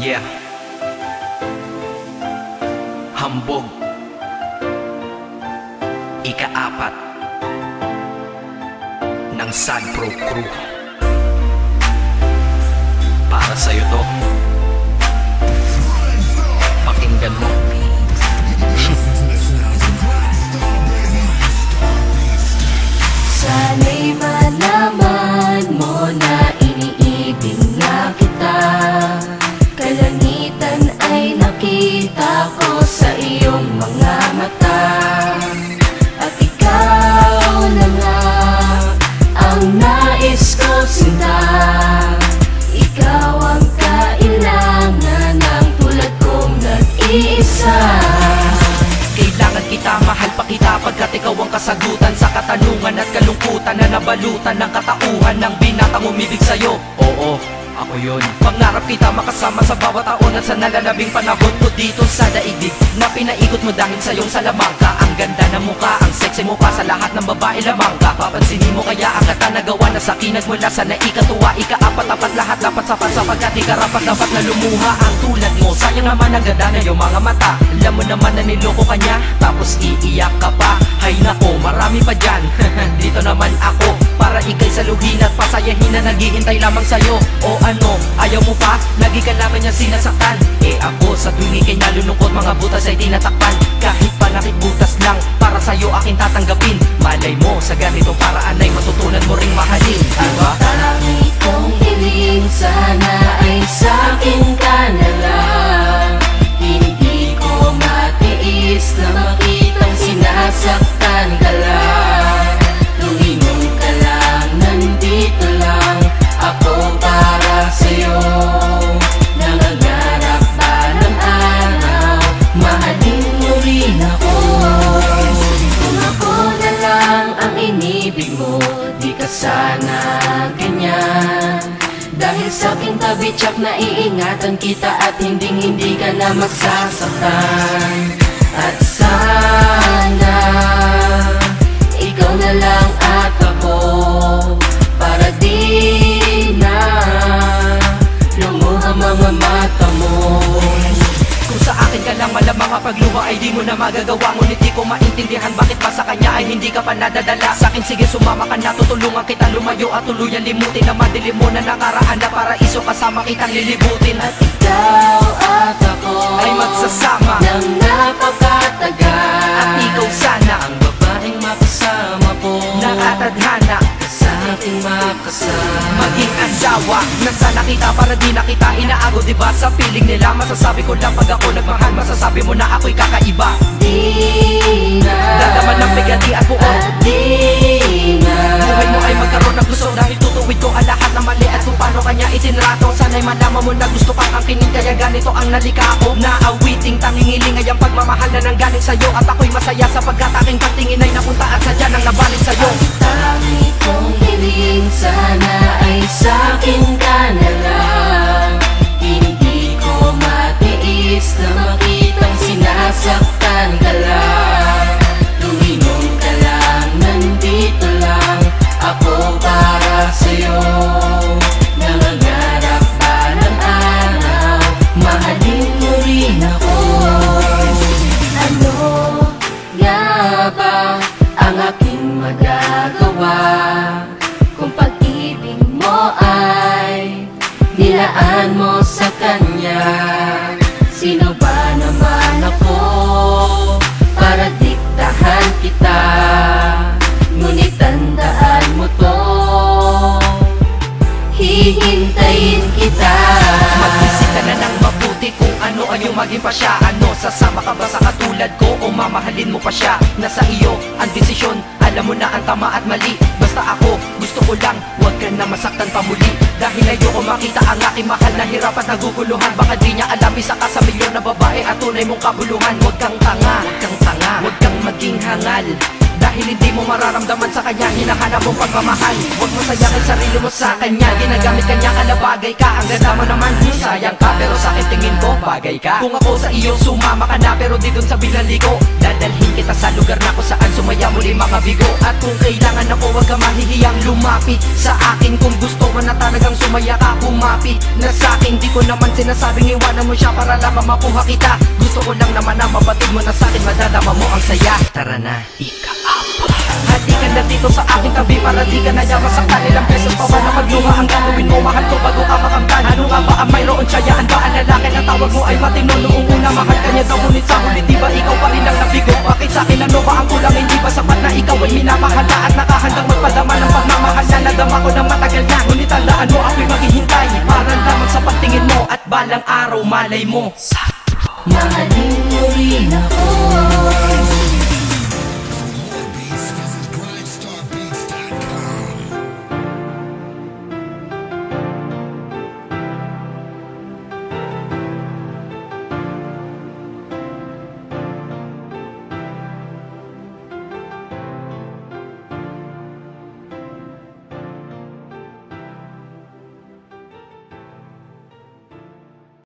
Yeah. Hambog. Ika-4 ng Sad Pro Crew. Para sa'yo to. Pakinggan mo. Sana'y malaman mo na iniibig na kita. Kalangitan ay nakita ko sa iyong mga mata. At ikaw na nga ang nais ko sinta. Ikaw ang kailangan ng tulad kong nag-iisa. Kailangan kita, mahal pa kita pagkat ikaw ang kasagutan sa katanungan at kalungkutan na nabalutan ng katauhan ng binatang umibig sa'yo. Oo, ako yun. Pangarap kita makasama sa bawat taon at sa nalalabing panahon ko dito sa daigdig na pinaikot mo dahil sa iyong salamangka. Ang ganda ng mukha, ang sexy mo pa sa lahat ng babae lamang ka. Papansinin mo kaya ang kata nagawa na sa akin nagmula sa naikatuwa. Ika-4 lahat dapat sapat sapagkat ikarapat dapat na lumuha ang tulad mo. Sayang naman ang ganda na iyong mga mata. Alam mo naman na niloko ka niya, tapos iiyak ka pa. Hay nako, marami pa dyan. Dito naman ako para ikay saluhin at pasayahin na naghihintay lamang sa'yo. O ano, ayaw mo pa? Lagi ka naman niya sinasaktan. Eh ako sa tuwing ikay nalulungkot, mga butas ay tinatakpan. Kahit pa nakikbutas lang, para sa'yo aking tatanggapin. Malay mo, sa ganitong paraan ay matutunan mo ring mahalin, diba? Tangi kong hiling, sana ay sa'kin ka na lang. Hindi ko matiis na makitang sinasaktan ka lang. Lumingon ka lang, nandito lang ako para sa'yo. Nangangarap pa ng araw, mahalin mo rin ako. Kung ako na lang ang inibig mo, di ka sana ganyan. Dahil sa aking tabi tsak na iingatan kita at hindi ka na masasaktan. At sana ikaw na lang at ako, para di na lumuha mga mata mo. Kung sa akin ka lang malamang pagluha ay di mo na magagawa. Ngunit di ko maintindihan bakit pa sa kanya ay hindi ka pa nadadala. Sa akin sige sumama ka na, tutulungan kita lumayo at tuluyan limutin na madilim mo na nakaraan na paraiso kasama kitang lilibutin. At ikaw at ako ay magsasama ng napakatagal. At ikaw sana ang babaeng makasama ko, nakatadhana sa ating makasama. maging asawa na sana kita para di na kita inaago. Diba sa feeling nila masasabi ko lang pag ako nagmahal, masasabi mo na ako'y kakaiba. Di na dalaman ng bigati at buo at di na buhay mo ay magkaroon ng gusto dahil tutuwid ko ang lahat ng mali at kung paano kanya itinrato. Sana'y malaman mo na gusto kang angkinin kaya ganito ang nalikako. Naawiting tangingiling ay ang pagmamahal na nanggaling sa'yo. At ako'y masaya sapagkat aking patingin ay napunta at sadya nang nabalik sa'yo. tangi kong hiling, sana ay sa'kin ka na lang. Hindi ko matiis na makitang sinasaktan ka lang. Lumingon ka lang, nandito lang ako para sa'yo. Nangangarap pa ng araw, mahalin mo rin ako. Ano nga ba ang aking magagawa kung pag-ibig mo ay nilaan mo sa kanya? Sino ba naman ako para diktahan kita? Ngunit tandaan mo to, hihintayin kita. Mag-isip ka na ng mabuti kung ano ang iyong maging pa siya. Ano, sasama ka ba sa katulad ko o mamahalin mo pa siya? Nasa iyo ang desisyon, alam mo na ang tama at mali. Basta ako, gusto ko lang, huwag ka na masaktan pa muli. Dahil ayoko makita ang aking mahal na hirap at naguguluhan. Baka di niya alam, isa ka sa milyon na babae at tunay mong kabuluhan. Huwag kang tanga, huwag kang tanga, huwag kang maging hangal. Dahil hindi mo mararamdaman sa kanya, hinahanap mong pagmamahal. Huwag mo sayangin sarili mo sa kanya, ginagamit kanya kalabagay ka. Ang ganda mo naman, sayang ka, pero sa akin tingin ko bagay ka. Kung ako sa iyo, sumama ka na, pero di dun sa binaligo. Dadalhin kita sa lugar na kung saan sumaya muli mga bigo. At kung kailangan ako, huwag ka mahihiyang lumapit sa akin. Kung gusto mo na talagang sumaya ka, kumapit na sa akin. Di ko naman sinasabing iwanan mo siya para lamang makuha kita. Gusto ko lang naman na mabatid mo na sa akin, madadama mo ang saya. Tara na, ika-up. Hati ka na dito sa aking tabi para di ka na yaman sa kanilang beses pa ba na magluha ang gagawin mo. Mahal ko bago ka makamtan. Ano nga ba ang mayroon tsayaan ba ang lalaki na tawag mo ay matino? Noong una mahal ka niya daw, ngunit sa huli di ba ikaw pa rin ang nabigo? Bakit sa akin ano ba ang kulang? Hindi ba sapat na ikaw ay minamahal na at nakahandang magpadama ng pagmamahal na nadama ko ng matagal na? Ngunit tandaan mo ako'y maghihintay para lamang sa pagtingin mo at balang araw malay mo mahalin mo rin ako.